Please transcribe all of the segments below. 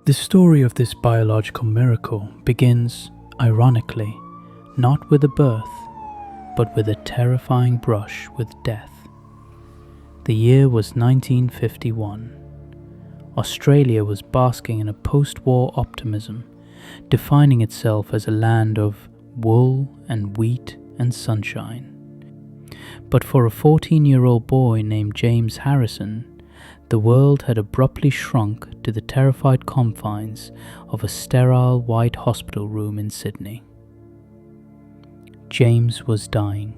The story of this biological miracle begins, ironically, not with a birth, but with a terrifying brush with death. The year was 1951. Australia was basking in a post-war optimism, defining itself as a land of wool and wheat and sunshine. But for a 14-year-old boy named James Harrison, the world had abruptly shrunk to the terrified confines of a sterile white hospital room in Sydney. James was dying.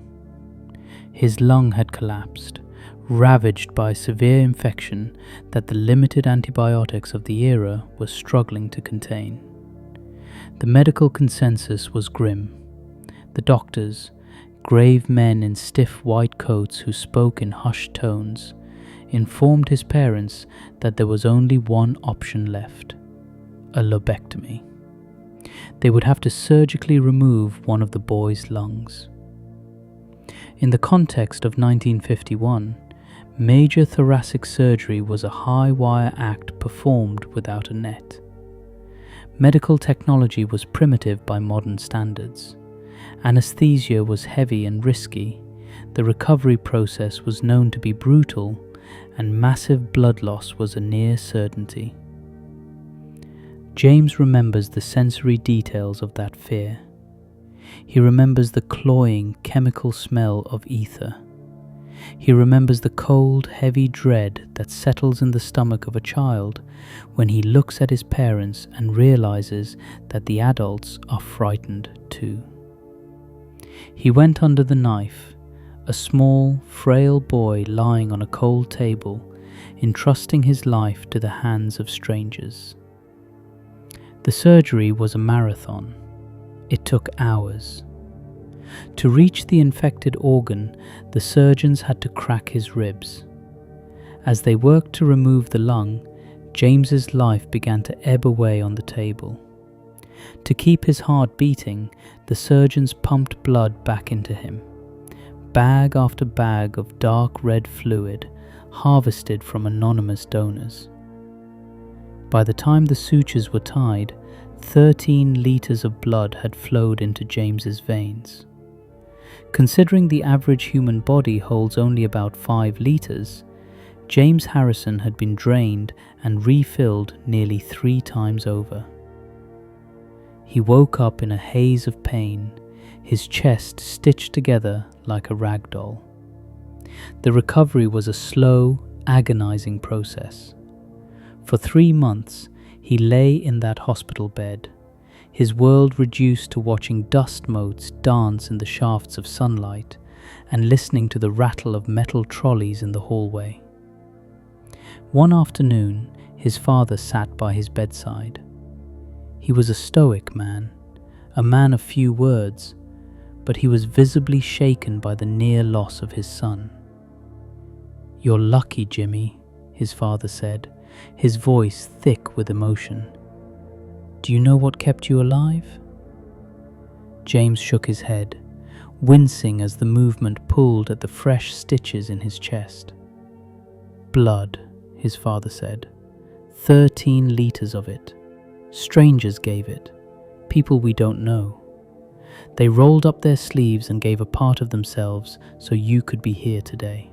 His lung had collapsed, ravaged by severe infection that the limited antibiotics of the era were struggling to contain. The medical consensus was grim. The doctors, grave men in stiff white coats who spoke in hushed tones, informed his parents that there was only one option left: a lobectomy. They would have to surgically remove one of the boy's lungs. In the context of 1951, major thoracic surgery was a high-wire act performed without a net. Medical technology was primitive by modern standards. Anesthesia was heavy and risky. The recovery process was known to be brutal, and massive blood loss was a near certainty. James remembers the sensory details of that fear. He remembers the cloying chemical smell of ether. He remembers the cold, heavy dread that settles in the stomach of a child when he looks at his parents and realizes that the adults are frightened too. He went under the knife, a small, frail boy lying on a cold table, entrusting his life to the hands of strangers. The surgery was a marathon. It took hours. To reach the infected organ, the surgeons had to crack his ribs. As they worked to remove the lung, James's life began to ebb away on the table. To keep his heart beating, the surgeons pumped blood back into him. Bag after bag of dark red fluid, harvested from anonymous donors. By the time the sutures were tied, 13 liters of blood had flowed into James's veins. Considering the average human body holds only about 5 liters, James Harrison had been drained and refilled nearly 3 times over. He woke up in a haze of pain, his chest stitched together like a rag doll. The recovery was a slow, agonizing process. For 3 months, he lay in that hospital bed, his world reduced to watching dust motes dance in the shafts of sunlight and listening to the rattle of metal trolleys in the hallway. One afternoon, his father sat by his bedside. He was a stoic man, a man of few words, but he was visibly shaken by the near loss of his son. "You're lucky, Jimmy," his father said, his voice thick with emotion. "Do you know what kept you alive?" James shook his head, wincing as the movement pulled at the fresh stitches in his chest. "Blood," his father said. 13 liters of it. Strangers gave it, people we don't know. They rolled up their sleeves and gave a part of themselves so you could be here today.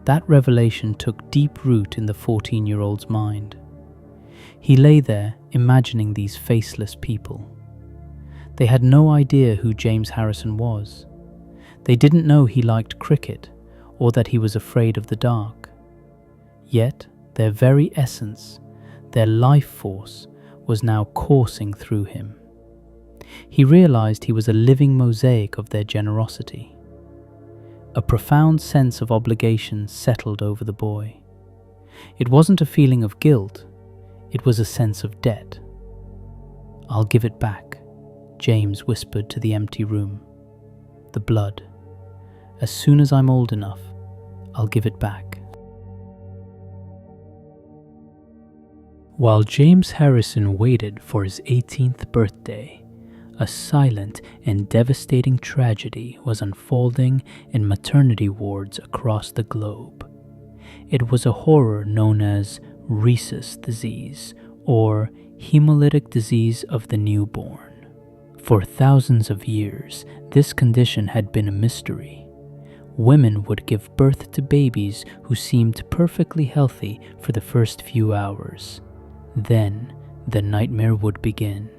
That revelation took deep root in the 14-year-old's mind. He lay there, imagining these faceless people. They had no idea who James Harrison was. They didn't know he liked cricket, or that he was afraid of the dark. Yet, their very essence, their life force, was now coursing through him. He realized he was a living mosaic of their generosity. A profound sense of obligation settled over the boy. It wasn't a feeling of guilt, it was a sense of debt. "I'll give it back," James whispered to the empty room. "The blood. As soon as I'm old enough, I'll give it back." While James Harrison waited for his 18th birthday, a silent and devastating tragedy was unfolding in maternity wards across the globe. It was a horror known as rhesus disease, or hemolytic disease of the newborn. For thousands of years, this condition had been a mystery. Women would give birth to babies who seemed perfectly healthy for the first few hours. Then, the nightmare would begin.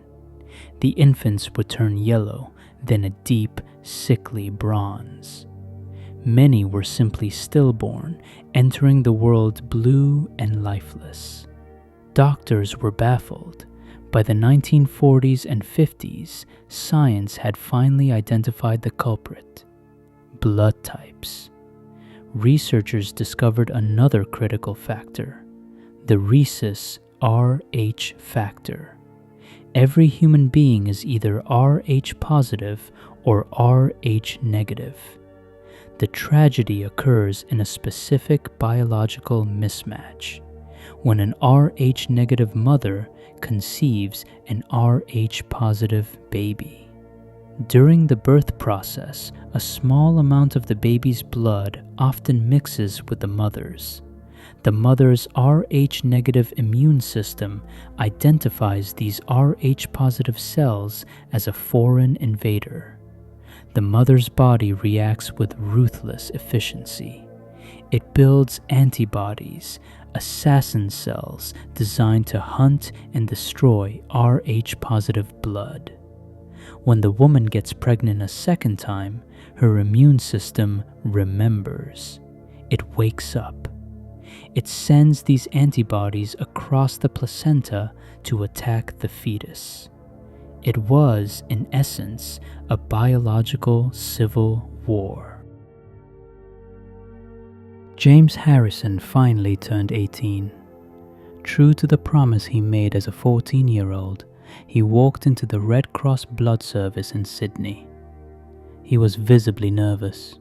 The infants would turn yellow, then a deep, sickly bronze. Many were simply stillborn, entering the world blue and lifeless. Doctors were baffled. By the 1940s and 50s, science had finally identified the culprit: blood types. Researchers discovered another critical factor: the rhesus Rh factor. Every human being is either Rh positive or Rh negative. The tragedy occurs in a specific biological mismatch, when an Rh negative mother conceives an Rh positive baby. During the birth process, a small amount of the baby's blood often mixes with the mother's. The mother's Rh negative immune system identifies these Rh positive cells as a foreign invader. The mother's body reacts with ruthless efficiency. It builds antibodies, assassin cells designed to hunt and destroy Rh positive blood. When the woman gets pregnant a second time, her immune system remembers. It wakes up. It sends these antibodies across the placenta to attack the fetus. It was, in essence, a biological civil war. James Harrison finally turned 18. True to the promise he made as a 14-year-old, he walked into the Red Cross blood service in Sydney. He was visibly nervous.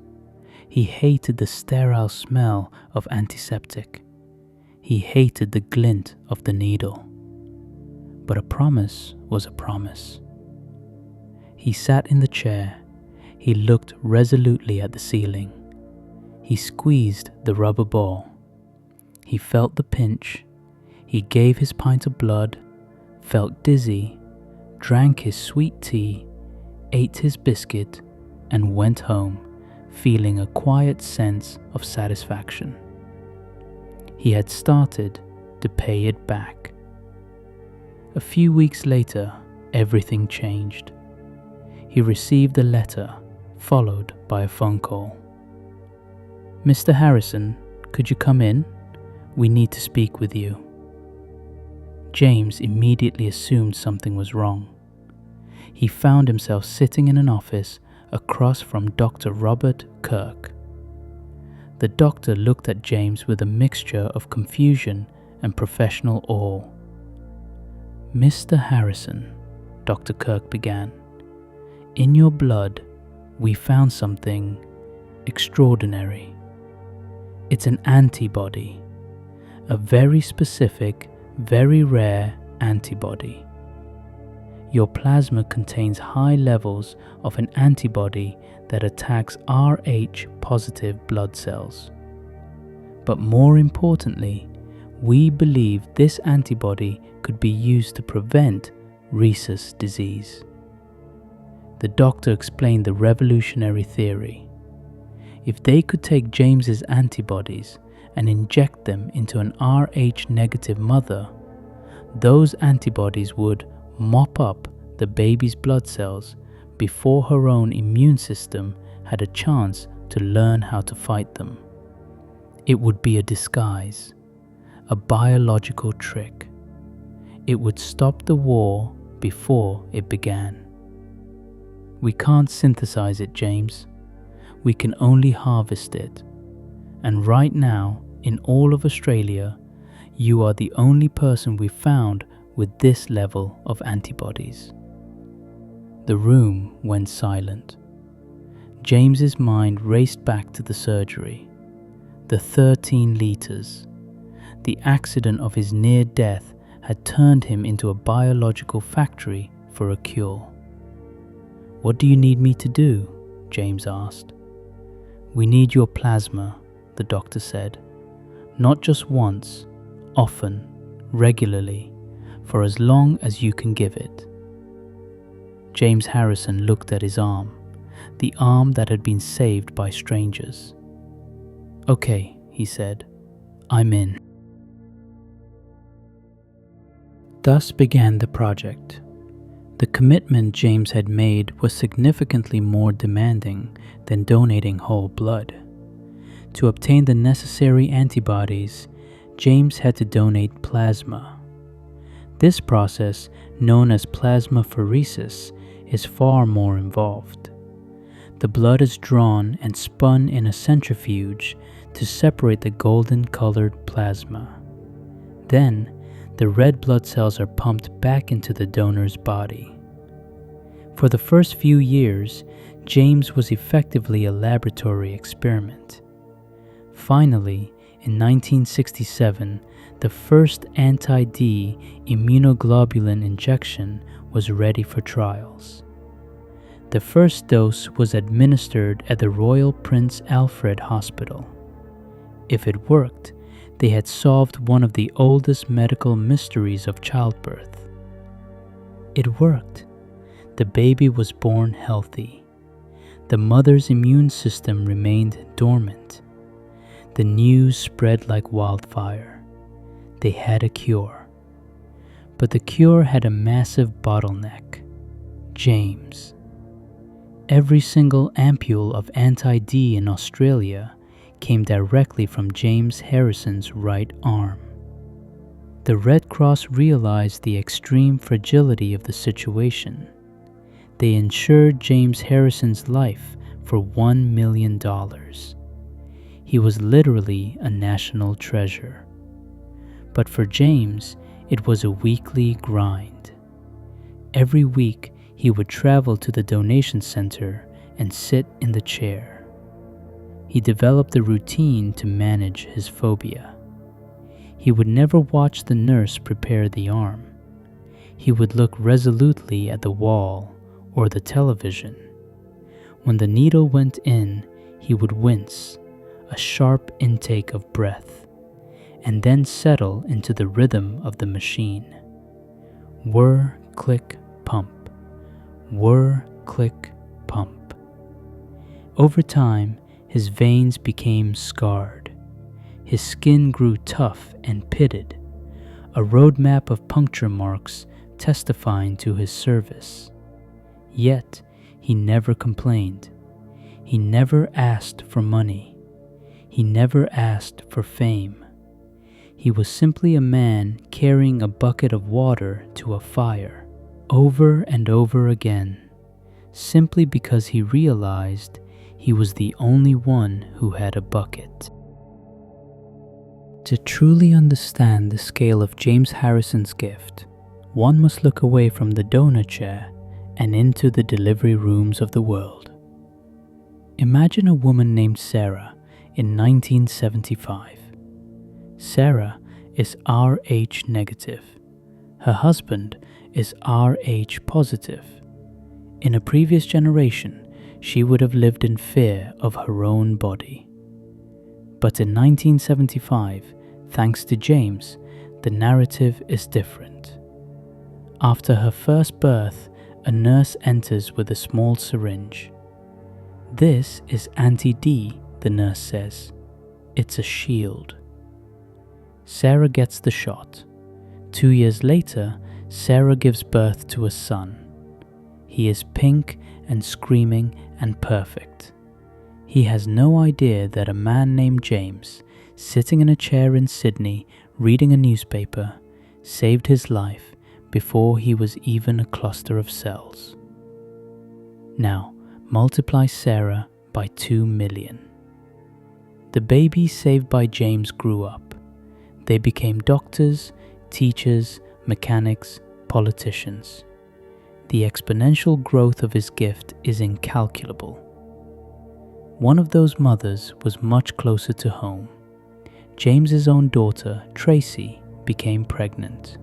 He hated the sterile smell of antiseptic. He hated the glint of the needle. But a promise was a promise. He sat in the chair. He looked resolutely at the ceiling. He squeezed the rubber ball. He felt the pinch. He gave his pint of blood, felt dizzy, drank his sweet tea, ate his biscuit, and went home, feeling a quiet sense of satisfaction. He had started to pay it back. A few weeks later, everything changed. He received a letter, followed by a phone call. "Mr. Harrison, could you come in? We need to speak with you." James immediately assumed something was wrong. He found himself sitting in an office across from Dr. Robert Kirk. The doctor looked at James with a mixture of confusion and professional awe. "Mr. Harrison," Dr. Kirk began, "in your blood, we found something extraordinary. It's an antibody, a very specific, very rare antibody. Your plasma contains high levels of an antibody that attacks Rh positive blood cells. But more importantly, we believe this antibody could be used to prevent rhesus disease." The doctor explained the revolutionary theory. If they could take James's antibodies and inject them into an Rh negative mother, those antibodies would mop up the baby's blood cells before her own immune system had a chance to learn how to fight them. It would be a disguise, a biological trick. It would stop the war before it began. "We can't synthesize it, James. We can only harvest it. And right now, in all of Australia, you are the only person we've found with this level of antibodies." The room went silent. James's mind raced back to the surgery. The 13 liters. The accident of his near death had turned him into a biological factory for a cure. "What do you need me to do?" James asked. "We need your plasma," the doctor said. "Not just once, often, regularly, for as long as you can give it." James Harrison looked at his arm, the arm that had been saved by strangers. "Okay," he said, "I'm in." Thus began the project. The commitment James had made was significantly more demanding than donating whole blood. To obtain the necessary antibodies, James had to donate plasma. This process, known as plasmapheresis, is far more involved. The blood is drawn and spun in a centrifuge to separate the golden-colored plasma. Then, the red blood cells are pumped back into the donor's body. For the first few years, James was effectively a laboratory experiment. Finally, in 1967, the first anti-D immunoglobulin injection was ready for trials. The first dose was administered at the Royal Prince Alfred Hospital. If it worked, they had solved one of the oldest medical mysteries of childbirth. It worked. The baby was born healthy. The mother's immune system remained dormant. The news spread like wildfire. They had a cure. But the cure had a massive bottleneck: James. Every single ampule of anti-D in Australia came directly from James Harrison's right arm. The Red Cross realized the extreme fragility of the situation. They insured James Harrison's life for $1 million. He was literally a national treasure. But for James, it was a weekly grind. Every week, he would travel to the donation center and sit in the chair. He developed a routine to manage his phobia. He would never watch the nurse prepare the arm. He would look resolutely at the wall or the television. When the needle went in, he would wince, a sharp intake of breath, and then settle into the rhythm of the machine. Whir, click, pump. Whir, click, pump. Over time, his veins became scarred. His skin grew tough and pitted, a roadmap of puncture marks testifying to his service. Yet, he never complained. He never asked for money. He never asked for fame. He was simply a man carrying a bucket of water to a fire, over and over again, simply because he realized he was the only one who had a bucket. To truly understand the scale of James Harrison's gift, one must look away from the donor chair and into the delivery rooms of the world. Imagine a woman named Sarah in 1975. Sarah is Rh negative. Her husband is Rh positive. In a previous generation, she would have lived in fear of her own body. But in 1975, thanks to James, the narrative is different. After her first birth, a nurse enters with a small syringe. "This is anti-D," the nurse says. "It's a shield." Sarah gets the shot. 2 years later, Sarah gives birth to a son. He is pink and screaming and perfect. He has no idea that a man named James, sitting in a chair in Sydney reading a newspaper, saved his life before he was even a cluster of cells. Now, multiply Sarah by 2 million. The babies saved by James grew up. They became doctors, teachers, mechanics, politicians. The exponential growth of his gift is incalculable. One of those mothers was much closer to home. James's own daughter, Tracy, became pregnant.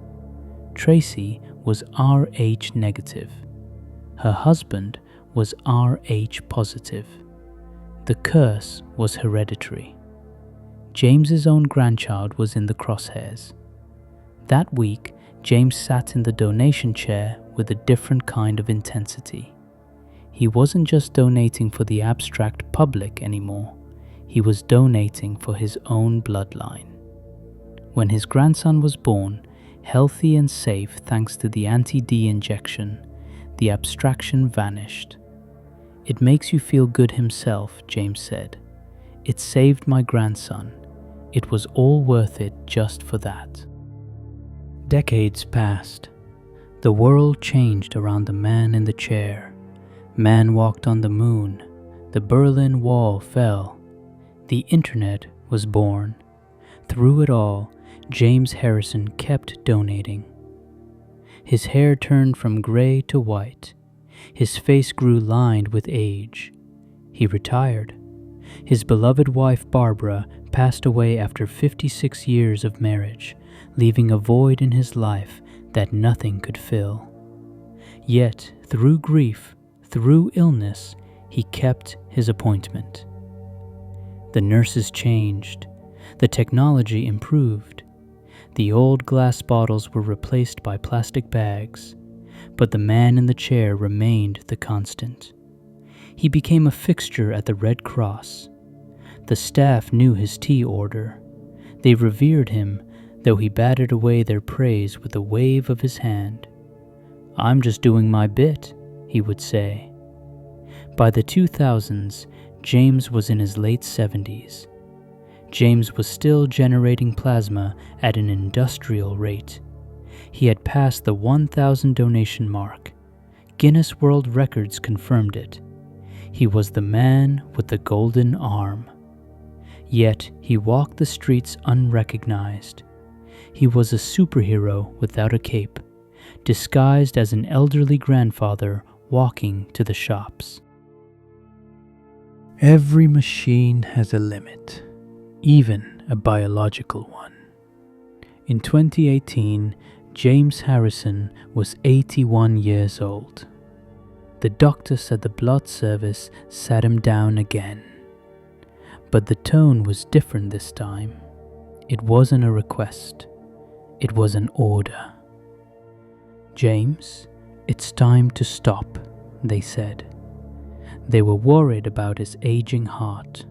Tracy was Rh negative. Her husband was Rh positive. The curse was hereditary. James's own grandchild was in the crosshairs. That week, James sat in the donation chair with a different kind of intensity. He wasn't just donating for the abstract public anymore. He was donating for his own bloodline. When his grandson was born, healthy and safe thanks to the anti-D injection, the abstraction vanished. "It makes you feel good himself," James said. "It saved my grandson. It was all worth it just for that." Decades passed. The world changed around the man in the chair. Man walked on the moon. The Berlin Wall fell. The internet was born. Through it all, James Harrison kept donating. His hair turned from gray to white. His face grew lined with age. He retired. His beloved wife Barbara passed away after 56 years of marriage, leaving a void in his life that nothing could fill. Yet, through grief, through illness, he kept his appointment. The nurses changed. The technology improved. The old glass bottles were replaced by plastic bags, but the man in the chair remained the constant. He became a fixture at the Red Cross. The staff knew his tea order. They revered him, though he batted away their praise with a wave of his hand. "I'm just doing my bit," he would say. By the 2000s, James was in his late 70s. James was still generating plasma at an industrial rate. He had passed the 1,000 donation mark. Guinness World Records confirmed it. He was the man with the golden arm. Yet he walked the streets unrecognized. He was a superhero without a cape, disguised as an elderly grandfather walking to the shops. Every machine has a limit, even a biological one. In 2018, James Harrison was 81 years old. The doctor said the blood service sat him down again. But the tone was different this time. It wasn't a request. It was an order. "James, it's time to stop," they said. They were worried about his aging heart.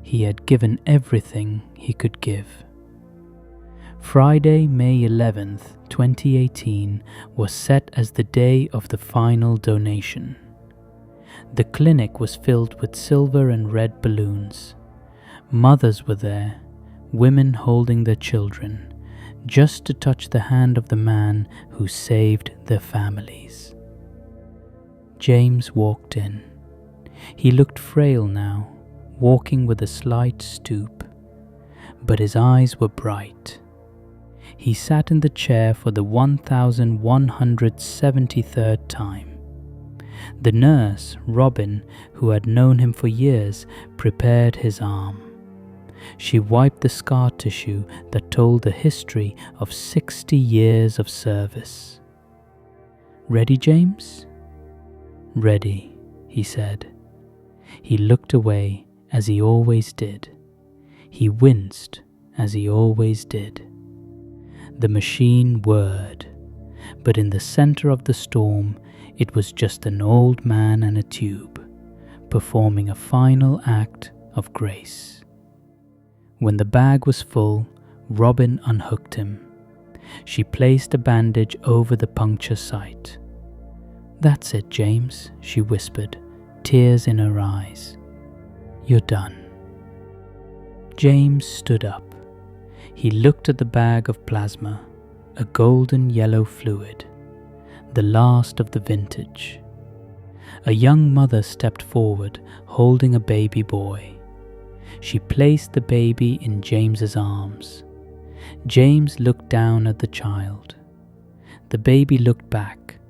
He had given everything he could give. Friday, May 11th, 2018 was set as the day of the final donation. The clinic was filled with silver and red balloons. Mothers were there, women holding their children, just to touch the hand of the man who saved their families. James walked in. He looked frail now, walking with a slight stoop, but his eyes were bright. He sat in the chair for the 1173rd time. The nurse, Robin, who had known him for years, prepared his arm. She wiped the scar tissue that told the history of 60 years of service. "Ready, James?" "Ready," he said. He looked away as he always did. He winced as he always did. The machine whirred, but in the center of the storm, it was just an old man and a tube, performing a final act of grace. When the bag was full, Robin unhooked him. She placed a bandage over the puncture site. "That's it, James," she whispered, tears in her eyes. "You're done." James stood up. He looked at the bag of plasma, a golden yellow fluid, the last of the vintage. A young mother stepped forward, holding a baby boy. She placed the baby in James's arms. James looked down at the child. The baby looked back,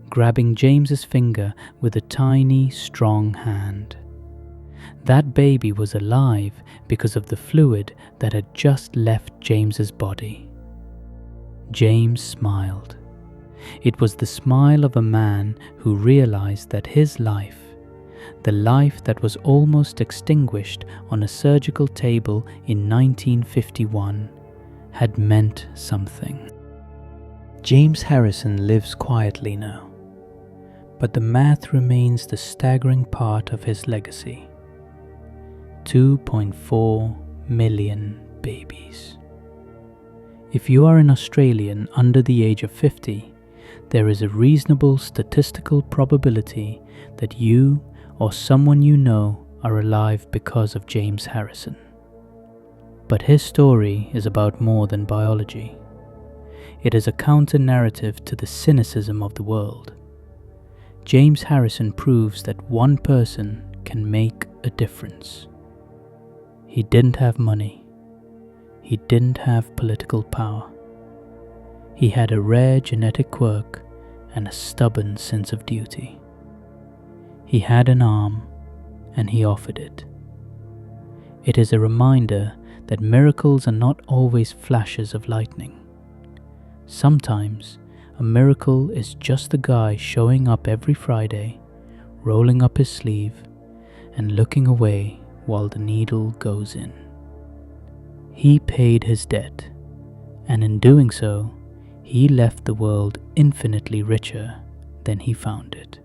grabbing James's finger with a tiny, strong hand. That baby was alive because of the fluid that had just left James's body. James smiled. It was the smile of a man who realized that his life, the life that was almost extinguished on a surgical table in 1951, had meant something. James Harrison lives quietly now, but the math remains the staggering part of his legacy. 2.4 million babies. If you are an Australian under the age of 50, there is a reasonable statistical probability that you or someone you know are alive because of James Harrison. But his story is about more than biology. It is a counter-narrative to the cynicism of the world. James Harrison proves that one person can make a difference. He didn't have money. He didn't have political power. He had a rare genetic quirk and a stubborn sense of duty. He had an arm, and he offered it. It is a reminder that miracles are not always flashes of lightning. Sometimes, a miracle is just the guy showing up every Friday, rolling up his sleeve, and looking away while the needle goes in. He paid his debt, and in doing so, he left the world infinitely richer than he found it.